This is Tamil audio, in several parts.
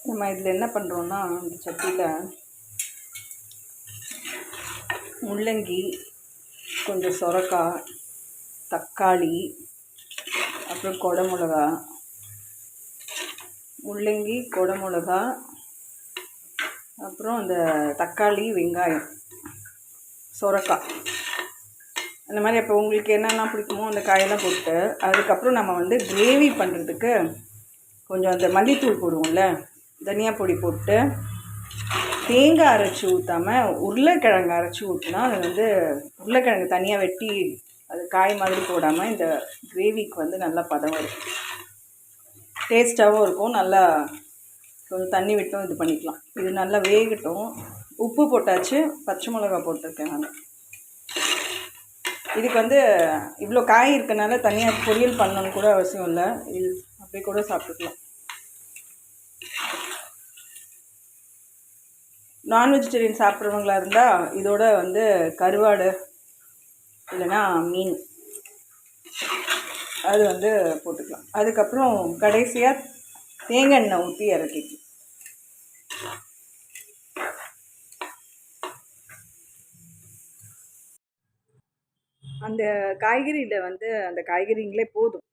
நம்ம இதில் என்ன பண்ணுறோன்னா, இந்த சட்டியில் முள்ளங்கி, கொஞ்சம் சொரக்காய், தக்காளி, அப்புறம் குடமிளகா, முள்ளங்கி, குடமிளகா, அப்புறம் அந்த தக்காளி, வெங்காயம், சொரக்காய், அந்த மாதிரி அப்போ உங்களுக்கு என்னெல்லாம் பிடிக்குமோ அந்த காயெல்லாம் போட்டு, அதுக்கப்புறம் நம்ம வந்து கிரேவி பண்ணுறதுக்கு கொஞ்சம் அந்த மல்லித்தூள் போடுவோம்ல, தனியா பொடி போட்டு, தேங்காய் அரைச்சி ஊற்றாமல் உருளைக்கிழங்கு அரைச்சி ஊற்றினா அது வந்து உருளைக்கிழங்கு தனியாக வெட்டி அது காய் மாதிரி போடாமல் இந்த கிரேவிக்கு வந்து நல்லா பதம் வரும், டேஸ்ட்டாகவும் இருக்கும். நல்லா கொஞ்சம் தண்ணி விட்டும் இது பண்ணிக்கலாம். இது நல்லா வேகட்டும். உப்பு போட்டாச்சு, பச்சை மிளகா போட்டிருக்கேன் நான். இதுக்கு வந்து இவ்வளோ காய் இருக்கனால தனியாக பொரியல் பண்ணணுன்னு கூட அவசியம் இல்லை, இது அப்படி கூட சாப்பிட்டுக்கலாம். நான் வெஜிடேரியன் சாப்பிட்றவங்களா இருந்தால் இதோட வந்து கருவாடு இல்லைன்னா மீன் அது வந்து போட்டுக்கலாம். அதுக்கப்புறம் கடைசியாக தேங்காய் எண்ணெய் ஊற்றி இறக்கிக்கலாம். அந்த காய்கறியில் வந்து அந்த காய்கறிங்களே போதும்.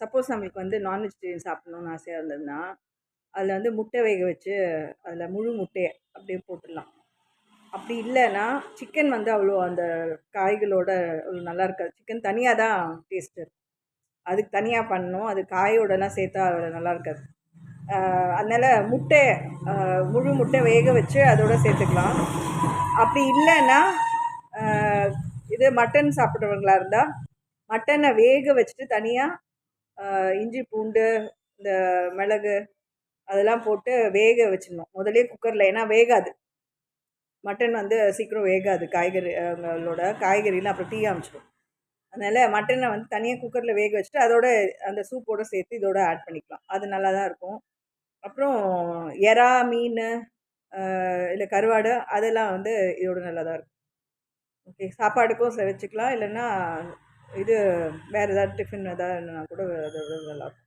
சப்போஸ் நம்மளுக்கு வந்து நான் வெஜிடேரியன் சாப்பிட்ணுன்னு ஆசையாக இருந்ததுன்னா அதில் வந்து முட்டை வேக வச்சு அதில் முழு முட்டையை அப்படியே போட்டுடலாம். அப்படி இல்லைன்னா சிக்கன் வந்து அவ்வளோ அந்த காய்களோட அவ்வளோ நல்லா இருக்காது. சிக்கன் தனியாக தான் டேஸ்ட்டு இருக்கும், அதுக்கு தனியாக பண்ணணும். அது காயோடலாம் சேர்த்தா அவ்வளோ நல்லா இருக்காது. அதனால் முட்டை முழு முட்டை வேக வச்சு அதோடு சேர்த்துக்கலாம். அப்படி இல்லைன்னா இது மட்டன் சாப்பிட்றவங்களா இருந்தால் மட்டனை வேக வச்சுட்டு தனியாக இஞ்சி பூண்டு இந்த மிளகு அதெல்லாம் போட்டு வேக வச்சிடணும் முதலே குக்கரில். ஏன்னா வேகாது, மட்டன் வந்து சீக்கிரம் வேகாது, காய்கறிகளோட காய்கறிலாம் அப்புறம் தீ அமைச்சிடும். அதனால் மட்டனை வந்து தனியாக குக்கரில் வேக வச்சுட்டு அதோட அந்த சூப்போடு சேர்த்து இதோட ஆட் பண்ணிக்கலாம். அது நல்லா தான் இருக்கும். அப்புறம் எறா, மீன், இல்லை கருவாடு அதெல்லாம் வந்து இதோட நல்லா தான் இருக்கும். ஓகே, சாப்பாடுக்கும் வச்சுக்கலாம், இல்லைன்னா இது வேறு ஏதாவது டிஃபன் எதாவது கூட அதோட நல்லாயிருக்கும்.